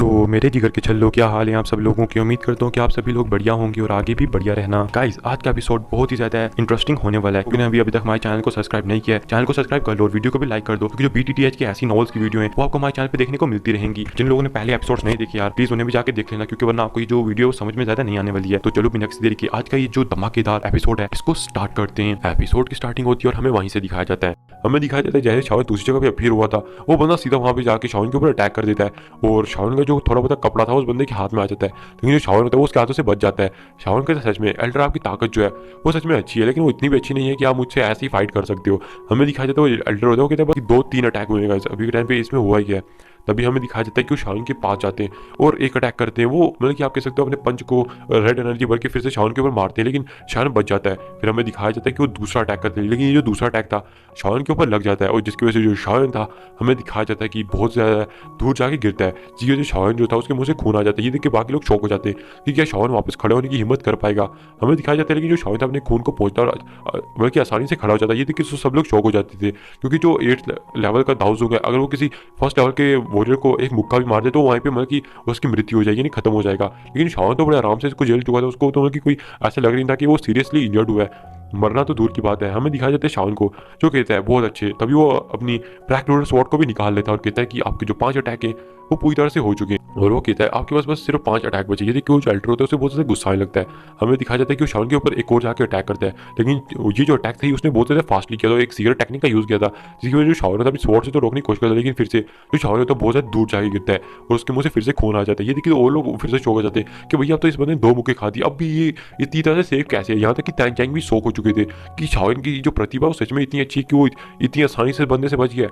मेरे जिगर के छल्लो, क्या हाल है आप सब लोगों की। उम्मीद करता हूँ कि आप सभी लोग बढ़िया होंगे और आगे भी बढ़िया रहना। गाइस, आज का एपिसोड बहुत ही ज्यादा इंटरेस्टिंग होने वाला है, क्योंकि अभी तक हमारे चैनल को सब्सक्राइब नहीं किया है। चैनल को सब्सक्राइब कर लो और वीडियो को भी लाइक कर दो, क्योंकि जो BTTH की ऐसी नॉवेल्स की वीडियो है वो आपको हमारे चैनल पर देखने को मिलती रहेंगी। जिन लोगों ने पहले एपिसोड नहीं देखे यार, प्लीज उन्हें भी जाकर देख लेना, क्योंकि वरना आपको ये जो वीडियो समझ में ज्यादा नहीं आने वाली है। तो चलो बिना किसी देरी के आज का ये जो धमाकेदार एपिसोड है इसको स्टार्ट करते हैं। एपिसोड की स्टार्टिंग होती है और हमें वहीं से दिखाया जाता है। हमें दिखाया जाता है जैसे शावन दूसरी जगह पे अपीयर हुआ था, वो बंदा सीधा वहां पे जाके शावन के ऊपर अटैक कर देता है और शावन का जो थोड़ा बहुत कपड़ा था उस बंदे के हाथ में आ जाता है। लेकिन जो शावन होता है वो उसके हाथों से बच जाता है। शावन कहता है सच में एल्डर आपकी ताकत जो है वो सच में अच्छी है, लेकिन वो इतनी भी अच्छी नहीं है कि आप मुझसे ऐसे ही फाइट कर सकते हो। हमें दिखाया जाता है वो एल्डर होता है, वो कहता है 2-3 अटैक मिलेगा अभी के टाइम पे, इसमें हुआ ही है। तभी हमें दिखाया जाता है कि वो शावन के पास जाते हैं और एक अटैक करते हैं। वो मतलब कि आप कह सकते हो अपने पंच को रेड एनर्जी भर के फिर से शावन के ऊपर मारते हैं, लेकिन शावन बच जाता है। फिर हमें दिखाया जाता है कि वो दूसरा अटैक करते हैं, लेकिन ये जो दूसरा अटैक था शावन के ऊपर लग जाता है और जिसकी वजह से जो शावन था हमें दिखाया जाता है कि बहुत ज़्यादा दूर जाके गिरता है, जिसकी वजह से शावन जो था उसके मुंह से खून आ जाता है। ये देख के बाकी लोग शौक हो जाते हैं कि क्या शावन वापस खड़े होने की हिम्मत कर पाएगा। हमें दिखाया जाता है लेकिन जो शावन था अपने खून को पहुंचता और मतलब कि आसानी से खड़ा हो जाता है। ये देख के सब लोग शौक हो जाते थे, क्योंकि जो 8 लेवल का दाऊज हो गया, अगर वो किसी फर्स्ट लेवल के वॉरियर को एक मुक्का भी मार दे तो वहीं पे मतलब कि उसकी मृत्यु हो जाएगी, नहीं खत्म हो जाएगा। लेकिन शावन तो बड़े आराम से इसको जेल चुका था, उसको तो मतलब कि कोई ऐसा लग नहीं था कि वो सीरियसली इंजर्ड हुआ है। मरना तो दूर की बात है। हमें दिखाया जाता है शावन को जो कहता है बहुत अच्छे। तभी वो अपनी ब्लैक लोटस स्वॉर्ड को भी निकाल लेता है और कहता है कि आपके जो 5 अटैक है वो पूरी तरह से हो चुके हैं, और वो कहता है आपके पास बस सिर्फ 5 अटैक बचे। यदि कोई अल्टर होता है उसे बहुत ज़्यादा गुस्सा लगता है। हमें दिखाया जाता है कि वो शावन के ऊपर एक और जाकर अटैक करता है, लेकिन ये जो अटैक था उसने बहुत ज़्यादा फास्टली किया था, एक सीक्रेट टेक्निक का यूज़ किया था, जिसकी वजह से शावन था अपनी स्वॉर्ड से तो रोकने की कोशिश करता है, लेकिन फिर से जो शावन होता है बहुत ज़्यादा दूर जाके गिरता है और उसके मुंह से फिर से खून आ जाता है। ये देखिए और लोग फिर से शौक हो जाते हैं कि भैया अब तो इस बंदे ने 2 मुक्के खा दी, अब भी ये इतनी तरह से सेफ कैसे है। यहाँ तक कि टैंक चैंग भी शौक हो चुके थे कि शावन की जो प्रतिभा वो सच में इतनी अच्छी है कि वो इतनी आसानी से बंदे से बच गया।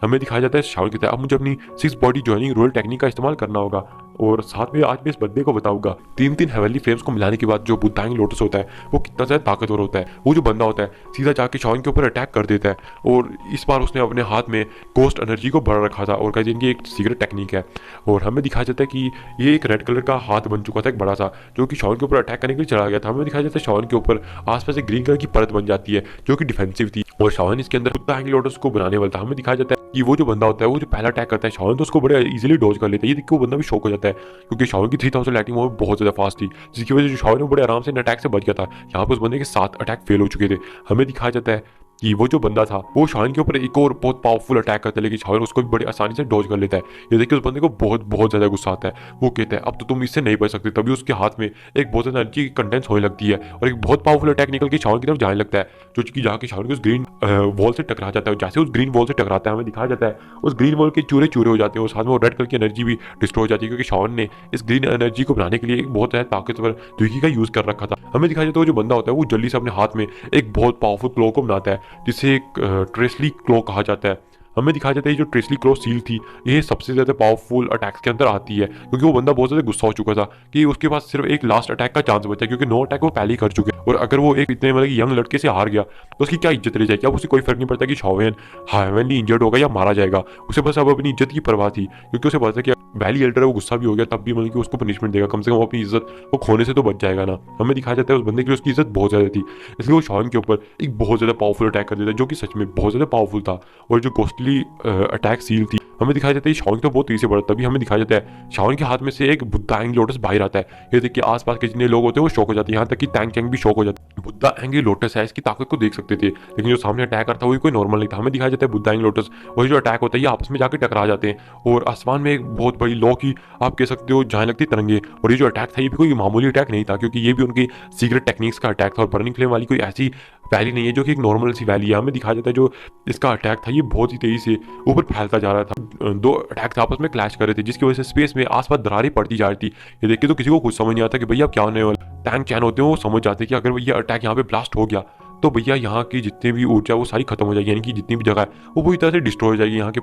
हमें दिखाया जाता है शावन कहता है अब मुझे अपनी 6 बॉडी जॉइनिंग रोल टेक्निक का इस्तेमाल करना होगा और साथ में आज मैं इस बंदे को बताऊंगा 3 हेवनली फ्लेम्स को मिलाने के बाद जो बुद्धांग लोटस होता है वो कितना ज़्यादा ताकतवर होता है। वो जो बंदा होता है सीधा जाके शावन के ऊपर अटैक कर देता है और इस बार उसने अपने हाथ में गोस्ट एनर्जी को भर रखा था और कहते हैं इनकी एक सीक्रेट टेक्निक है। और हमें दिखाया जाता है कि ये एक रेड कलर का हाथ बन चुका था एक बड़ा सा, जो कि शावन के ऊपर अटैक करने के लिए चला गया था। हमें दिखाया जाता है शावन के ऊपर आसपास एक ग्रीन कलर की परत बन जाती है जो कि डिफेंसिव थी और शावन इसके अंदर बुद्धांग लोटस को बनाने वाला था। हमें दिखाया जाता है कि वो जो बंदा होता है वो जो पहला अटैक करता है शावन तो उसको बड़े इजीली डॉज कर लेता है। ये देख के वो बंदा भी शॉक हो जाता है, क्योंकि शावन की 3000 लाइटिंग वो बहुत ज़्यादा फास्ट थी, जिसकी वजह से शावन वो बड़े आराम से इन अटैक से बच गया था। यहाँ पर उस बंदे के 7 अटैक फेल हो चुके थे। हमें दिखाया जाता है कि वो जो बंदा था वो शावन के ऊपर एक और बहुत पावरफुल अटैक करता है, लेकिन शावन उसको भी बड़ी आसानी से डॉज कर लेता है। ये देखिए उस बंदे को बहुत ज़्यादा गुस्सा आता है। वो कहता है अब तो तुम इससे नहीं बच सकते। तभी उसके हाथ में एक बहुत ज़्यादा एनर्जी कंडेंस होने लगती है और एक बहुत पावरफुल अटैक निकल के शावन की तरफ जाने लगता है, जो कि जाके शावन के उस ग्रीन वॉल से टकरा जाता है। जैसे उस ग्रीन वॉल से टकराता है हमें दिखाया जाता है उस ग्रीन वॉल के चूरे चूरे हो जाते हैं और साथ में वो रेड कलर की एनर्जी भी डिस्ट्रॉय हो जाती है, क्योंकि शावन ने इस ग्रीन एनर्जी को बनाने के लिए एक बहुत ज़्यादा ताकतवर द्विकी का यूज़ कर रखा था। हमें दिखाया जाता है वो जो बंदा होता है वो जल्दी से अपने हाथ में एक बहुत पावरफुल क्लो को बनाता है, जिसे एक ट्रेसली क्लो कहा जाता है। हमें दिखाया जाता है ये जो ट्रेसली क्लो सील थी ये सबसे ज़्यादा पावरफुल अटैक्स के अंदर आती है, क्योंकि वो बंदा बहुत ज़्यादा गुस्सा हो चुका था कि उसके पास सिर्फ एक लास्ट अटैक का चांस बचा, क्योंकि 9 अटैक वो पहले ही कर चुके हैं और अगर वो एक इतने मतलब यंग लड़के से हार गया तो उसकी क्या इज्जत रह जाएगी। अब उसे कोई फर्क नहीं पड़ता कि शावन हेवनली इंजर्ड होगा या मारा जाएगा, उसे बस अब अपनी इज्जत की परवाह थी, क्योंकि उसे पता है कि वैली एल्डर है वो गुस्सा भी हो गया तब भी मतलब कि उसको पनिशमेंट देगा, कम से कम अपनी इज्जत वो खोने से तो बच जाएगा ना। हमें दिखाया जाता है उस बंदे के लिए उसकी इज्जत बहुत ज़्यादा थी, इसलिए वो शावन के ऊपर एक बहुत ज़्यादा पावरफुल अटैक कर देता है जो कि सच में बहुत ज़्यादा पावरफुल था। और जो गोस्टली अटैक सील थी हमें दिखाया जाता है शावन तो बहुत तेजी से बढ़ा। तभी हमें दिखाया जाता है शावन के हाथ में से एक बुद्धांग लोटस बाहर आता है। ये देखिए आसपास के जितने लोग होते हैं वो शौक हो जाते हैं, यहाँ तक कि टैंक चैंग भी शौक हो जाते हैं। बुद्धांग लोटस है इसकी ताकत को देख सकते थे, लेकिन जो सामने अटैक करता है वो कोई नॉर्मल नहीं था। हमें दिखाया जाता है बुद्धांग लोटस वही जो अटैक होता है ये आपस में जाकर टकरा जाते हैं और आसमान में एक बहुत बड़ी लौ की आप कह सकते हो जाने लगती तरंगे। और ये जो अटैक था ये भी कोई मामूली अटैक नहीं था, क्योंकि ये भी उनकी सीक्रेट टेक्निक्स का अटैक था और बर्निंग फ्लेम वाली कोई ऐसी वैली नहीं है जो कि एक नॉर्मल सी वैली है। हमें दिखाया जाता है जो इसका अटैक था ये बहुत ही तेजी से ऊपर फैलता जा रहा था। 2 अटैक आपस में क्लैश कर रहे थे, जिसकी वजह से स्पेस में आसपास दरारें पड़ती जा रही थी। ये देख के तो किसी को कुछ समझ नहीं आता कि भैया क्या होने वाला। टैंक चैन होते हैं वो समझ जाते हैं कि अगर ये अटैक यहाँ पे ब्लास्ट हो गया तो भैया यहाँ की जितनी भी ऊर्जा वो सारी खत्म हो जाएगी, यानी कि जितनी भी जगह है वो पूरी तरह से डिस्ट्रॉय हो जाएगी यहाँ के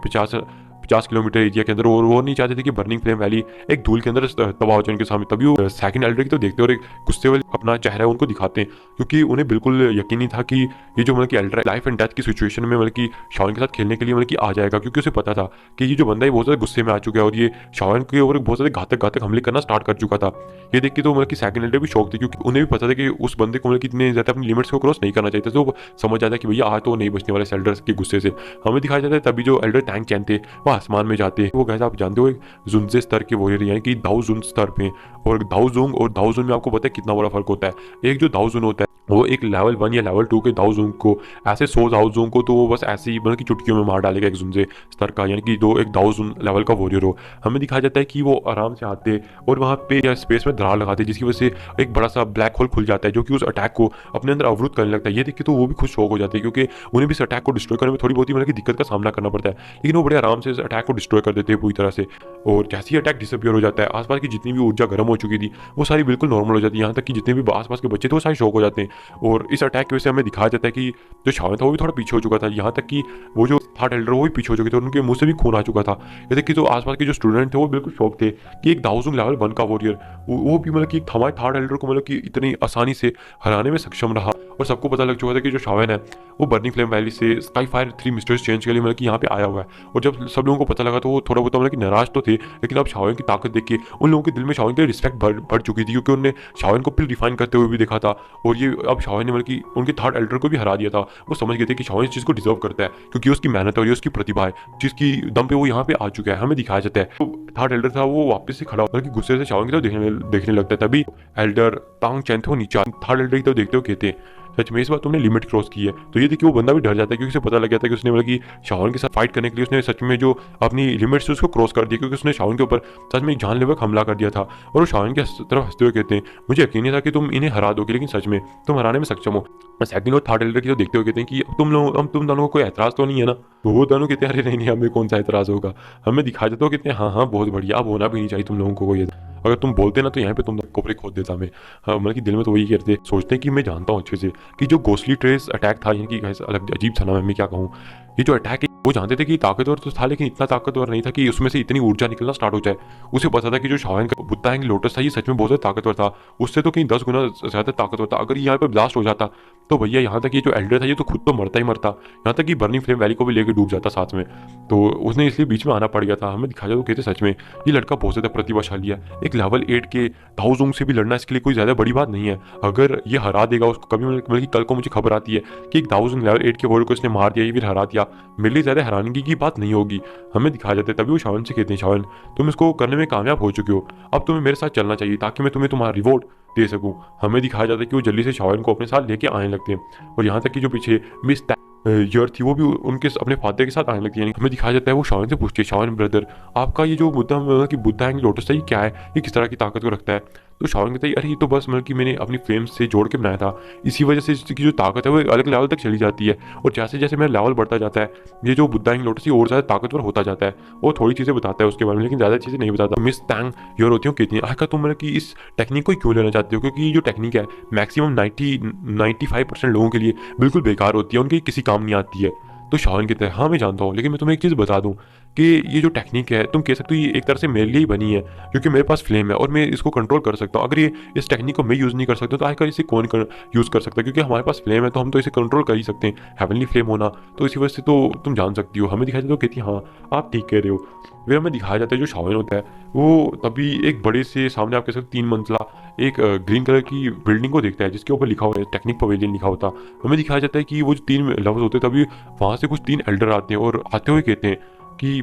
50 किलोमीटर एरिया के अंदर। और वो नहीं चाहते थे कि बर्निंग फ्लेम वैली एक धूल के अंदर तबाह हो जाए उनके सामने। तभी वो सेकंड एल्डर की तो देखते और एक गुस्से वाले अपना चेहरा उनको दिखाते हैं, क्योंकि उन्हें बिल्कुल यकीन नहीं था कि ये जो मतलब कि एल्डर लाइफ एंड डेथ की सिचुएशन में मतलब कि शावन के साथ खेलने के लिए मतलब कि आ जाएगा, क्योंकि उसे पता था कि ये जो बंदा है बहुत ज़्यादा गुस्से में आ चुका है और ये शावन के ऊपर बहुत ज़्यादा घातक हमले करना स्टार्ट कर चुका था। ये देख के तो मतलब कि सेकंड एल्डर भी शौक थे, क्योंकि उन्हें भी पता था कि उस बंदे को मतलब कि इतने ज़्यादा अपनी लिमिट्स को क्रॉस नहीं करना चाहिए। तो समझ जाता है कि भैया आज तो नहीं बचने वाले एल्डर के गुस्से से। हमें दिखाया जाता है तभी जो एल्डर टैंक चैन थे वो वो आसमान में जाते हैं। वो गैस आप जानते हो एक जुनजे स्तर के वॉरियर यानी कि दाओ जुन स्तर पे, और दाओ जुंग और दाओ जुन में आपको पता है कितना बड़ा फर्क होता है। एक जो दाओ जुन होता है वो एक लेवल 1 या लेवल 2 के दाओ जुंग को ऐसे 100 दाओ जुंग को तो वो बस ऐसे ही मतलब कि चुटकियों में मार डालेगा एक जुनजे स्तर का, यानी कि जो एक दाओ जुन लेवल का वॉरियर हो। हमें दिखाया जाता है कि वो आराम से आते और वहाँ पे या स्पेस में दरार लगाते, जिसकी वजह से एक बड़ा सा ब्लैक होल खुल जाता है जो कि उस अटैक को अपने अंदर अवरुद्ध करने लगता है। ये देख के तो वो भी खुद शौक हो जाते हैं, क्योंकि उन्हें भी इस अटैक को डिस्ट्रॉय करने में थोड़ी बहुत ही मतलब कि दिक्कत का सामना करना पड़ता है, लेकिन वो बड़े आराम से इस अटैक को डिस्ट्रॉय कर देते हैं पूरी तरह से। और जैसे ही अटैक डिसअपियर हो जाता है, आसपास की जितनी भी ऊर्जा गर्म हो चुकी थी वो सारी बिल्कुल नॉर्मल हो जाती है। यहाँ तक कि जितने भी आसपास के बच्चे थे वो सारे शौक हो जाते हैं। और इस अटैक की वजह से हमें दिखाया जाता है कि जो शावन था वो भी थोड़ा पीछे हो चुका था, यहाँ तक कि वो जो थर्ड एल्डर वो भी पीछे हो चुके थे, उनके मुंह से भी खून आ चुका था। ये देख कि तो आसपास के जो स्टूडेंट थे वो बिल्कुल शौक थे कि एक दाओजुंग लेवल 1 का वॉरियर वो भी मतलब कि हमारे थर्ड एल्डर को मतलब कि इतनी आसानी से हराने में सक्षम रहा। और सबको पता लग चुका था कि जो शावन है वो बर्निंग फ्लेम वैली से स्काई फायर 3 मिस्टर्स चेंज के लिए मतलब कि यहाँ पे आया हुआ है। और जब सब लोगों को पता लगा तो वो थोड़ा बहुत मतलब कि नाराज तो थे, लेकिन अब शावन की ताकत देख के उन लोगों के दिल में शावन के लिए रिस्पेक्ट बढ़ चुकी थी, क्योंकि उन्होंने शावन को फिर रिफाइन करते हुए भी देखा था। और ये अब शावन ने मतलब कि उनके थर्ड एल्डर को भी हरा दिया था। वो समझ गए थे कि शावन इस चीज़ को डिजर्व करता है, क्योंकि उसकी मेहनत और ये उसकी प्रतिभा है जिसकी दम पे वो यहाँ पे आ चुका है। हमें दिखाया जाता है तो थर्ड एल्डर था वो वापस से खड़ा होकर गुस्से से शावन की तरफ देखने लगता है। तभी एल्डर तांग चैन थे वो नीचे थर्ड एल्डर की तरफ देखते हो कहते हैं, सच में इस बार तुमने लिमिट क्रॉस की है। तो ये देखिए वो बंदा भी डर जाता है, क्योंकि उसे पता लग गया था कि उसने मतलब कि शावन के साथ फाइट करने के लिए उसने सच में जो अपनी लिमिट से उसको क्रॉस कर दिया, क्योंकि उसने शावन के ऊपर सच में जानलेवा हमला कर दिया था। और वो शावन की तरफ हंसते हुए कहते हैं, मुझे यकीन नहीं था कि तुम इन्हें हरा दोगे, लेकिन सच में तुम हराने में सक्षम हो। सेकंड और थर्ड एल्डर की तो देखते हुए कहते हैं कि तुम दोनों को कोई एतराज तो नहीं है ना। तो वो दोनों कहते हैं, अरे नहीं हमें कौन सा एतराज होगा। हमें दिखा देते हो कहते हैं, हाँ बहुत बढ़िया, अब होना भी नहीं चाहिए तुम लोगों को कोई, अगर तुम बोलते ना तो यहाँ पे तुम कोपरे खोद देता मैं। हाँ मतलब कि दिल में तो वही कहते सोचते हैं कि मैं जानता हूँ अच्छे से कि जो घोस्टली ट्रेस अटैक था, यानी कि अलग अजीब था ना, मैं क्या कहूँ, ये जो अटैक है वो जानते थे कि ताकतवर तो था, लेकिन इतना ताकतवर नहीं था कि उसमें से इतनी ऊर्जा निकलना स्टार्ट हो जाए। उसे पता था कि जो शावन का बुद्धा हैंग लोटस था ये सच में बहुत ज़्यादा ताकतवर था, उससे तो कहीं 10 गुना ज़्यादा ताकतवर था। अगर यहाँ पे ब्लास्ट हो जाता तो भैया यहाँ तक ये जो एल्डर था ये तो खुद तो मरता ही मरता, यहाँ तक कि बर्निंग फ्लेम वैली को भी लेकर डूब जाता साथ में। तो उसने इसलिए बीच में आना पड़ गया था। हमें दिखाया जाए तो कहते सच में ये लड़का बहुत ज़्यादा प्रतिभाशाली है। एक लेवल 8 के दाओजुंग से भी लड़ना इसके लिए कोई ज़्यादा बड़ी बात नहीं है। अगर ये हरा देगा उसको कभी, मतलब कि कल को मुझे खबर आती है कि एक दाओजुंग लेवल 8 के वॉरियर को इसने मार दिया, ये फिर हरा दिया, मेरे लिए ज़्यादा हैरानगी की बात नहीं होगी। हमें दिखाया जाता है तभी वो शावन से कहते हैं, शावन तुम इसको करने में कामयाब हो चुके हो, अब तुम्हें मेरे साथ चलना चाहिए ताकि मैं तुम्हें तुम्हारा रिवॉर्ड दे सकूं। हमें दिखाया जाता है कि वो जल्दी से शावन को अपने साथ लेके आने लगते हैं, और यहाँ तक कि जो पीछे मिस यर थी वो भी उनके अपने फादर के साथ आने लगती है। हमें दिखाया जाता है वो शावन से पूछती है, शावन ब्रदर आपका ये जो मुद्दा कि बुद्धा हैंग लोटस है ये क्या है, ये किस तरह की ताकत को रखता है। तो शावन कहता है, अरे ये तो बस मतलब कि मैंने अपनी फ्लेम्स से जोड़ के बनाया था, इसी वजह से इसकी जो ताकत है वो अलग लेवल तक चली जाती है, और जैसे जैसे मेरा लेवल बढ़ता जाता है ये जो बुद्धा हैंग लोटस और ज़्यादा ताकतवर होता जाता है। वो थोड़ी चीज़ें बताता है उसके बारे में, लेकिन ज़्यादा चीज़ें नहीं बताता। मिस टैंग योर होती हूँ कहती है, आखिर तुम मतलब कि इस टेक्निक को क्यों लेना चाहते हो, क्योंकि ये जो टेक्निक है मैक्सिमम 95% लोगों के लिए बिल्कुल बेकार होती है, उनके किसी काम नहीं आती है। तो शावन कहता है, हाँ मैं जानता हूँ, लेकिन मैं तुम्हें एक चीज़ बता दूँ कि ये जो टेक्निक है तुम कह सकते हो ये एक तरह से मेरे लिए ही बनी है, क्योंकि मेरे पास फ्लेम है और मैं इसको कंट्रोल कर सकता हूँ। अगर ये इस टेक्निक को मैं यूज़ नहीं कर सकता तो आखिर इसे कौन यूज़ कर सकता है, क्योंकि हमारे पास फ्लेम है तो हम तो इसे कंट्रोल कर ही सकते हैं, हेवनली फ्लेम होना, तो इसी वजह से तो तुम जान सकती हो। हमें दिखाया जाता है तो कहती है, हाँ आप ठीक कह रहे हो। वे हमें दिखाया जाता है जो शावन होता है वो तभी एक बड़े से सामने आप कह सकते 3 मंजिला एक ग्रीन कलर की बिल्डिंग को देखता है जिसके ऊपर लिखा हुआ है टेक्निक पवेलियन लिखा होता। हमें दिखाया जाता है कि वो जो 3 लफ्ज़ होते हैं तभी वहाँ से कुछ 3 एल्डर आते हैं और आते हुए कहते हैं कि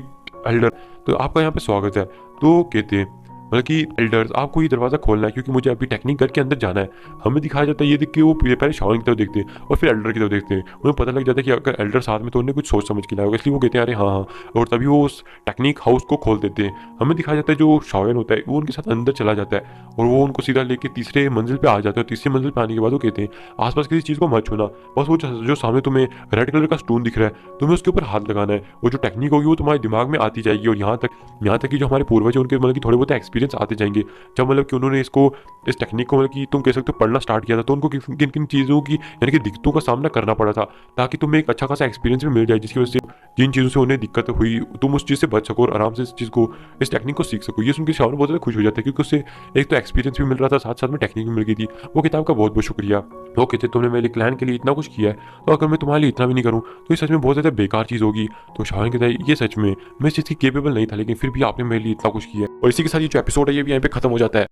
एल्डर तो आपका यहाँ पे स्वागत है। तो कहते हैं मतलब कि एल्डर्स आपको ये दरवाज़ा खोलना है क्योंकि मुझे अभी टेक्निक घर के अंदर जाना है। हमें दिखाया जाता है ये देख के वो पहले शावन की तरफ देखते हैं और फिर एल्डर की तरफ देखते हैं। उन्हें पता लग जाता है कि अगर एल्डर साथ में तो उन्हें कुछ सोच समझ के लाया होगा, इसलिए वो कहते हैं अरे हाँ हाँ, और तभी वो उस टेक्निक हाउस को खोल देते हैं। हमें दिखाया जाता है जो शावन होता है वो उनके साथ अंदर चला जाता है और वो उनको सीधा लेके तीसरे मंजिल पे आ जाता है। तीसरी मंजिल पे आने के बाद वो कहते हैं आसपास किसी चीज़ को मत छूना, बस वो जो सामने तुम्हें रेड कलर का स्टोन दिख रहा है तुम्हें उसके ऊपर हाथ लगाना है, वो जो टेक्निक होगी वो तुम्हारे दिमाग में आती जाएगी। और यहाँ तक कि जो हमारे पूर्वज है उनके मतलब कि थोड़े बहुत एक्सपीरियंस आते जाएंगे जब मतलब कि उन्होंने इस टेक्निक को मतलब कि तुम कह सकते हो पढ़ना स्टार्ट किया था, तो उनको किन किन चीज़ों की यानी कि दिक्कतों का सामना करना पड़ा था ताकि तुम्हें एक अच्छा खासा एक्सपीरियंस भी मिल जाए, जिसकी वजह से जिन चीज़ों से उन्हें दिक्कत हुई तुम उस चीज़ से बच सको और आराम से इस टेक्निक को सीख सको। ये सुन के शावन बहुत ज़्यादा खुश हो जाता है क्योंकि उससे एक तो एक्सपीरियंस भी मिल रहा था साथ साथ में टेक्निक भी मिल गई थी। वो किताब का बहुत बहुत शुक्रिया। वो कहते तुमने मेरे क्लैन के लिए इतना कुछ किया है तो अगर मैं तुम्हारे लिए इतना भी नहीं करूँ तो ये सच में बहुत ज़्यादा बेकार चीज़ होगी। तो शावन कहता है ये सच में मैं इस चीज़ की केपेबल नहीं था, लेकिन फिर भी आपने मेरे लिए इतना कुछ किया। और इसी के साथ ये जो एपिसोड है ये भी यहाँ पे खत्म हो जाता है।